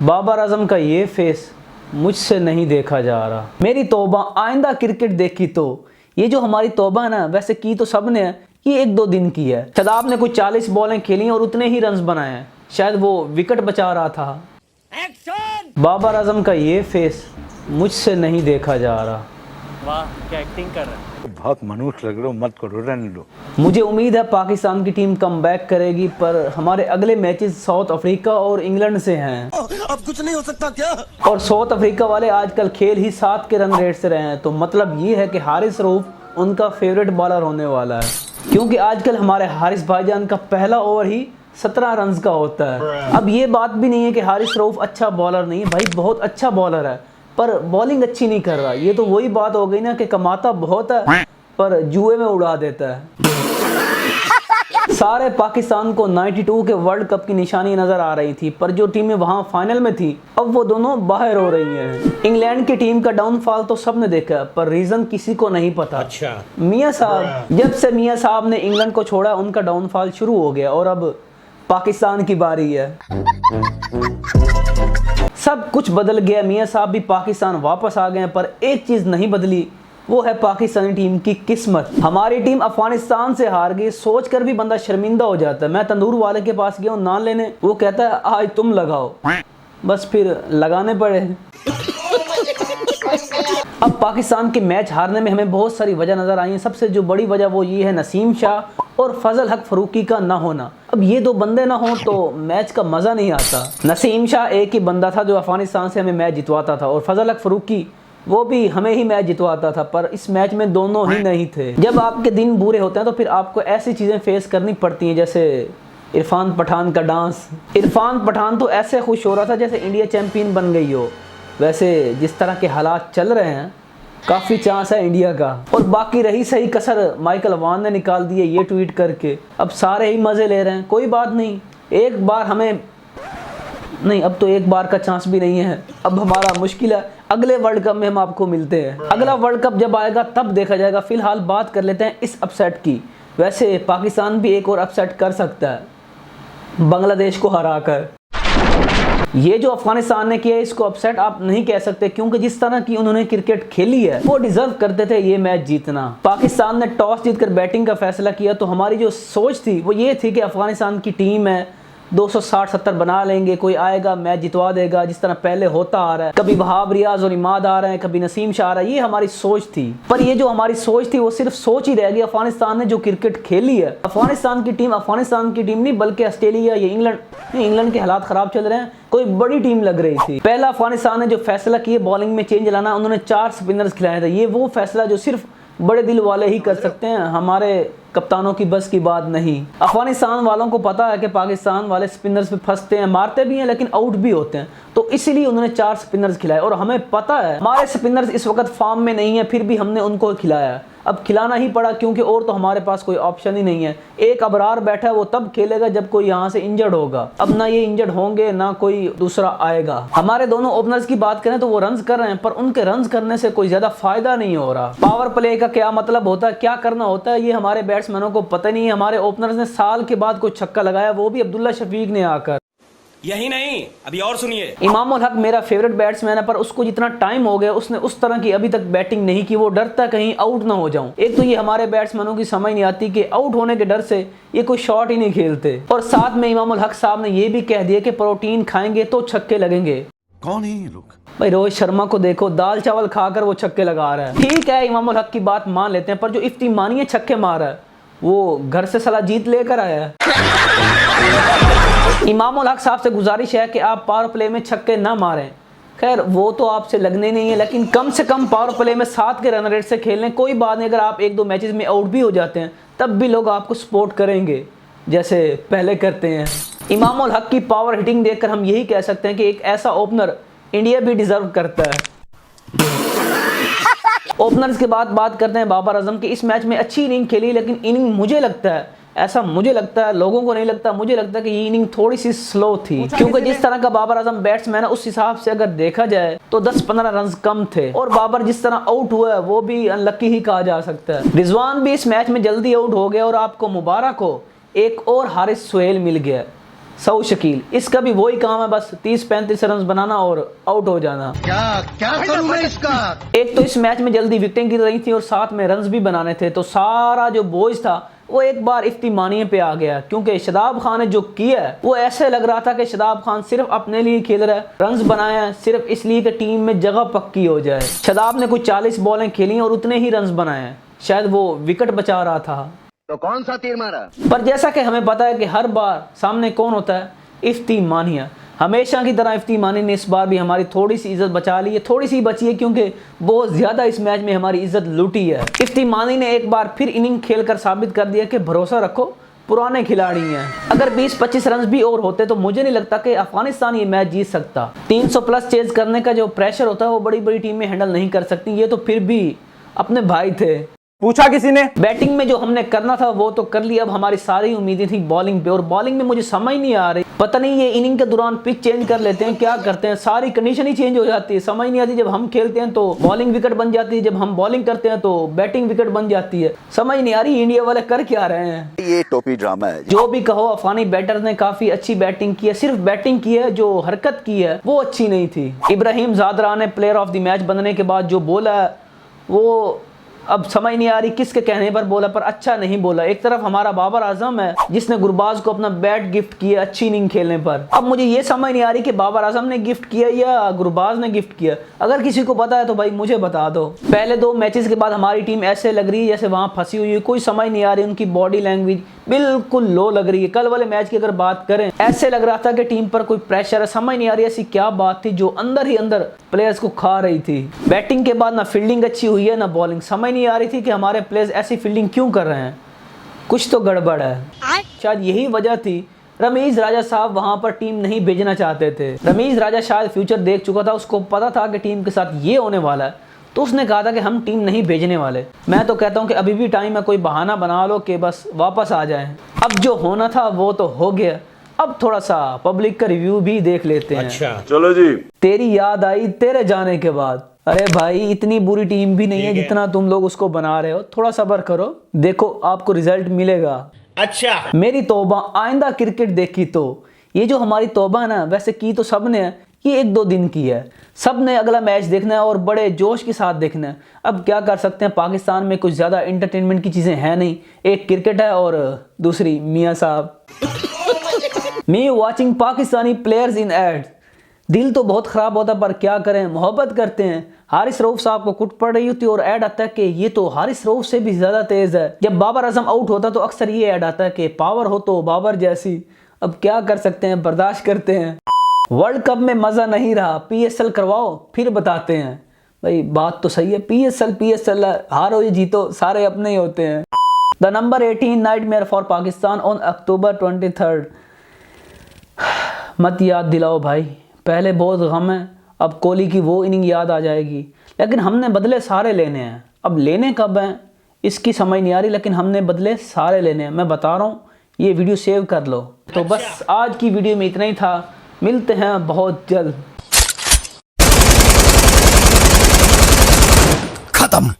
बाबर आजम का ये फेस मुझसे नहीं देखा जा रहा। मेरी तौबा आइंदा क्रिकेट देखी तो ये जो हमारी तौबा है ना, वैसे की तो सब ने है, ये एक दो दिन की है। शदाब ने कुछ 40 बॉलें खेली और उतने ही रन्स बनाए हैं, शायद वो विकेट बचा रहा था। बाबर आजम का ये फेस मुझसे नहीं देखा जा रहा। वाह क्या एक्टिंग कर रहा है। बहुत मनुष्य लग रहे हो, मत करो, रहने दो। मुझे उम्मीद है पाकिस्तान की टीम कमबैक करेगी, पर हमारे अगले मैचेस साउथ अफ्रीका और इंग्लैंड से हैं। अब कुछ नहीं हो सकता क्या? और साउथ अफ्रीका वाले आजकल खेल ही 7 के रन रेट से रहे हैं, तो मतलब ये है कि हारिस रऊफ उनका फेवरेट बॉलर होने वाला है, क्योंकि आजकल हमारे हारिस भाईजान का पहला ओवर ही 17 रन का होता है। अब ये बात भी नहीं है कि हारिस रऊफ अच्छा बॉलर नहीं है, भाई बहुत अच्छा बॉलर है, पर बॉलिंग अच्छी नहीं कर रहा। ये तो वही बात हो गई ना कि कमाता बहुत है पर जुए में उड़ा देता है। सारे पाकिस्तान को 92 के वर्ल्ड कप की निशानी नजर आ रही थी, पर जो टीमें वहां फाइनल में थी अब वो दोनों बाहर हो रही हैं। इंग्लैंड की टीम का डाउनफॉल तो सबने देखा, पर रीजन किसी को नहीं पता। अच्छा मियां साहब, जब से मियां साहब ने इंग्लैंड को छोड़ा उनका डाउनफॉल शुरू हो गया और अब पाकिस्तान की बारी है। सब कुछ बदल गया, मियां साहब भी पाकिस्तान वापस आ गए, पर एक चीज नहीं बदली, वो है पाकिस्तानी टीम की किस्मत। हमारी टीम अफगानिस्तान से हार गई, सोच कर भी बंदा शर्मिंदा हो जाता है। मैं तंदूर वाले के पास गया हूँ नान लेने, वो कहता है आज तुम लगाओ, बस फिर लगाने पड़े। अब पाकिस्तान के मैच हारने में हमें बहुत सारी वजह नजर आई है। सबसे जो बड़ी वजह वो ये है नसीम शाह और फजल हक फरूकी का ना होना। अब ये दो बंदे ना हो तो मैच का मजा नहीं आता। नसीम शाह एक ही बंदा था जो अफगानिस्तान से हमें मैच जितवाता था, और फजल हक फरूकी वो भी हमें ही मैच जितवाता था, पर इस मैच में दोनों ही नहीं थे। जब आपके दिन बुरे होते हैं तो फिर आपको ऐसी चीजें फेस करनी पड़ती हैं, जैसे इरफान पठान का डांस। इरफान पठान तो ऐसे खुश हो रहा था जैसे इंडिया चैंपियन बन गई हो। वैसे जिस तरह के हालात चल रहे हैं काफ़ी चांस है इंडिया का। और बाकी रही सही कसर माइकल वान ने निकाल दी है ये ट्वीट करके। अब सारे ही मज़े ले रहे हैं, कोई बात नहीं, एक बार हमें नहीं, अब तो एक बार का चांस भी नहीं है। अब हमारा मुश्किल है, अगले वर्ल्ड कप में हम आपको मिलते हैं। अगला वर्ल्ड कप जब आएगा तब देखा जाएगा। फिलहाल बात कर लेते हैं इस अपसेट की। वैसे पाकिस्तान भी एक और अपसेट कर सकता है बांग्लादेश को हराकर। ये जो अफगानिस्तान ने किया इसको अपसेट आप नहीं कह सकते, क्योंकि जिस तरह की उन्होंने क्रिकेट खेली है वो डिजर्व करते थे ये मैच जीतना। पाकिस्तान ने टॉस जीतकर बैटिंग का फैसला किया, तो हमारी जो सोच थी वो ये थी कि अफगानिस्तान की टीम है 260-70 बना लेंगे, कोई आएगा मैच जितवा देगा, जिस तरह पहले होता आ रहा है। कभी वहाब रियाज और इमाद आ रहे हैं, कभी नसीम शाह आ रहा है, ये हमारी सोच थी। पर ये जो हमारी सोच थी वो सिर्फ सोच ही रह गई। अफगानिस्तान ने जो क्रिकेट खेली है, अफगानिस्तान की टीम नहीं बल्कि ऑस्ट्रेलिया या इंग्लैंड के हालात खराब चल रहे हैं, कोई बड़ी टीम लग रही थी। पहला अफगानिस्तान ने जो फैसला किया बॉलिंग में चेंज लाना, उन्होंने 4 स्पिनर्स खिलाए थे। ये वो फैसला जो सिर्फ बड़े दिल वाले ही कर सकते हैं, हमारे कप्तानों की बस की बात नहीं। अफगानिस्तान वालों को पता है कि पाकिस्तान वाले स्पिनर्स पे फंसते हैं, मारते भी हैं लेकिन आउट भी होते हैं, तो इसीलिए उन्होंने 4 स्पिनर्स खिलाए। और हमें पता है हमारे स्पिनर्स इस वक्त फॉर्म में नहीं है, फिर भी हमने उनको खिलाया। अब खिलाना ही पड़ा, क्योंकि और तो हमारे पास कोई ऑप्शन ही नहीं है। एक अबरार बैठा है, वो तब खेलेगा जब कोई यहाँ से इंजर्ड होगा। अब ना ये इंजर्ड होंगे ना कोई दूसरा आएगा। हमारे दोनों ओपनर्स की बात करें तो वो रन्स कर रहे हैं, पर उनके रन्स करने से कोई ज्यादा फायदा नहीं हो रहा। पावर प्ले का क्या मतलब होता है, क्या करना होता है, ये हमारे बैट्समैनों को पता नहीं है। हमारे ओपनर्स ने साल के बाद कोई छक्का लगाया, वो भी अब्दुल्ला शफीक ने आकर। यही नहीं अभी और सुनिए। इमाम उल हक मेरा फेवरेट बैट्समैन है, पर उसको जितना टाइम हो गया उसने उस तरह की अभी तक बैटिंग नहीं की। वो डरता कहीं आउट ना हो जाऊं। एक तो ये हमारे बैट्समैनों की समझ नहीं आती कि आउट होने के डर से ये कोई शॉट ही नहीं खेलते। और साथ में इमाम उल हक साहब ने ये भी कह दिया कि प्रोटीन खाएंगे तो छक्के लगेंगे। कौन है ये लोग? भाई रोहित शर्मा को देखो, दाल चावल खाकर वो छक्के लगा रहा है। ठीक है इमाम उल हक की बात मान लेते हैं, पर जो इफ्ती मानिए छक्के मारा है वो घर से सला जीत लेकर आया है। इमाम उल हक साहब से गुजारिश है कि आप पावर प्ले में छक्के ना मारें। खैर वो तो आपसे लगने नहीं है, लेकिन कम से कम पावर प्ले में 7 के रन रेट से खेलें। कोई बात नहीं, अगर आप 1-2 मैचेस में आउट भी हो जाते हैं तब भी लोग आपको सपोर्ट करेंगे जैसे पहले करते हैं। इमाम उल हक की पावर हिटिंग देखकर हम यही कह सकते हैं कि एक ऐसा ओपनर इंडिया भी डिजर्व करता है। ओपनर्स के बाद बात करते हैं बाबर आजम की। इस मैच में अच्छी इनिंग खेली, लेकिन इनिंग मुझे लगता है, लोगों को नहीं लगता, मुझे लगता है कि ये इनिंग थोड़ी सी स्लो थी, क्योंकि जिस तरह का बाबर आजम बैट्समैन है उस हिसाब से अगर देखा जाए तो 10-15 रन कम थे। और बाबर जिस तरह आउट हुआ है वो भी अनलकी ही कहा जा सकता है। रिजवान भी इस मैच में जल्दी आउट हो गया और आपको मुबारक हो, एक और हारिस सोहेल मिल गया। सऊ शकील, इसका भी वही काम है, बस 30-35 रन बनाना और आउट हो जाना। क्या क्या करूं मैं इसका? एक तो इस मैच में जल्दी विकेटें गिर रही थी और साथ में रन्स भी बनाने थे, तो सारा जो बोझ था वो एक बार इफ्ती मानिए पे आ गया, क्योंकि शादाब खान ने जो किया है वो ऐसे लग रहा था कि शादाब खान सिर्फ अपने लिए खेल रहा है, रन्स बनाए हैं सिर्फ इसलिए कि टीम में जगह पक्की हो जाए। शादाब ने कुछ 40 बॉलें खेली और उतने ही रन्स बनाए हैं, शायद वो विकेट बचा रहा था। तो कौन सा तीर मारा? पर जैसा कि हमें पता है कि हर बार सामने कौन होता है, इफ्ती मानिया। हमेशा की तरह इफ्ती मानी ने इस बार भी हमारी थोड़ी सी इज्जत बचा ली है, थोड़ी सी बची है क्योंकि बहुत ज़्यादा इस मैच में हमारी इज्जत लूटी है। इफ्ती मानी ने एक बार फिर इनिंग खेलकर साबित कर दिया कि भरोसा रखो, पुराने खिलाड़ी हैं। अगर 20-25 रन भी और होते तो मुझे नहीं लगता कि अफगानिस्तान ये मैच जीत सकता। 300 प्लस चेज करने का जो प्रेशर होता है वो बड़ी बड़ी टीमें हैंडल नहीं कर सकती, ये तो फिर भी अपने भाई थे। पूछा किसी ने? बैटिंग में जो हमने करना था वो तो कर लिया, अब हमारी सारी उम्मीदें थी बॉलिंग पे, और बॉलिंग में मुझे समझ नहीं आ रही, पता नहीं ये इनिंग के दौरान पिच चेंज कर लेते हैं, क्या करते हैं, सारी कंडीशन ही चेंज हो जाती है, समझ नहीं आती। जब हम खेलते हैं तो बॉलिंग विकेट बन जाती है, जब हम बॉलिंग करते हैं तो बैटिंग विकेट बन जाती है, समझ नहीं आ रही इंडिया वाले कर क्या रहे हैं। ये टोपी ड्रामा है। जो भी कहो, अफगानी बैटर ने काफी अच्छी बैटिंग की है, सिर्फ बैटिंग की है, जो हरकत की है वो अच्छी नहीं थी। इब्राहिम ज़ादरा ने प्लेयर ऑफ द मैच बनने के बाद जो बोला वो अब समझ नहीं आ रही किसके कहने पर बोला, पर अच्छा नहीं बोला। एक तरफ हमारा बाबर आजम है जिसने गुरबाज को अपना बैट गिफ्ट किया अच्छी इनिंग खेलने पर, अब मुझे ये समझ नहीं आ रही कि बाबर आजम ने गिफ्ट किया या गुरबाज ने गिफ्ट किया। अगर किसी को पता है तो भाई मुझे बता दो। पहले 2 मैचेस के बाद हमारी टीम ऐसे लग रही है जैसे वहां फंसी हुई है, कोई समझ नहीं आ रही, उनकी बॉडी लैंग्वेज बिल्कुल लो लग रही है। कल वाले मैच की अगर बात करें, ऐसे लग रहा था कि टीम पर कोई प्रेशर है, समझ नहीं आ रही ऐसी क्या बात थी जो अंदर ही अंदर प्लेयर्स को खा रही थी। बैटिंग के बाद ना फील्डिंग अच्छी हुई है ना बॉलिंग, समझ नहीं आ रही थी कि हमारे प्लेयर्स ऐसी फील्डिंग क्यों कर रहे हैं, कुछ तो गड़बड़ है। शायद यही वजह थी रमीज राजा साहब वहां पर टीम नहीं भेजना चाहते थे। रमीज राजा शायद फ्यूचर देख चुका था, उसको पता था कि टीम के साथ ये होने वाला है, तो उसने कहा था कि हम टीम नहीं भेजने वाले। मैं तो कहता हूं कि अभी भी टाइम है, कोई बहाना बना लो कि बस वापस आ जाएं। अब जो होना था वो तो हो गया, अब थोड़ा सा पब्लिक का रिव्यू भी देख लेते हैं। अच्छा चलो जी। तेरी याद आई तेरे जाने के बाद। अरे भाई इतनी बुरी टीम भी नहीं है जितना तुम लोग उसको बना रहे हो, थोड़ा सब्र करो, देखो आपको रिजल्ट मिलेगा। अच्छा मेरी तौबा आइंदा क्रिकेट देखी तो, ये जो हमारी तौबा है ना, वैसे की तो सब ने है, ये 1-2 दिन की है। सब ने अगला मैच देखना है और बड़े जोश के साथ देखना है। अब क्या कर सकते हैं, पाकिस्तान में कुछ ज़्यादा इंटरटेनमेंट की चीज़ें हैं नहीं, एक क्रिकेट है और दूसरी मियाँ साहब। Me watching Pakistani players in ads, दिल तो बहुत ख़राब होता पर क्या करें, मोहब्बत करते हैं। हारिस रऊफ साहब को कुट पड़ रही होती और ऐड आता है कि ये तो हारिस रऊफ से भी ज़्यादा तेज़ है। जब बाबर आजम आउट होता तो अक्सर ये ऐड आता है कि पावर हो तो बाबर जैसी। अब क्या कर सकते हैं, बर्दाश्त करते हैं। वर्ल्ड कप में मज़ा नहीं रहा, PSL करवाओ फिर बताते हैं। भाई बात तो सही है, PSL हारो या जीतो सारे अपने ही होते हैं। The number 18 nightmare for Pakistan on October 23rd। मत याद दिलाओ भाई, पहले बहुत गम है, अब कोहली की वो इनिंग याद आ जाएगी। लेकिन हमने बदले सारे लेने हैं, अब लेने कब हैं इसकी समझ नहीं आ रही, लेकिन हमने बदले सारे लेने हैं। मैं बता रहा हूँ, ये वीडियो सेव कर लो। तो बस आज की वीडियो में इतना ही था, मिलते हैं बहुत जल्द। खत्म।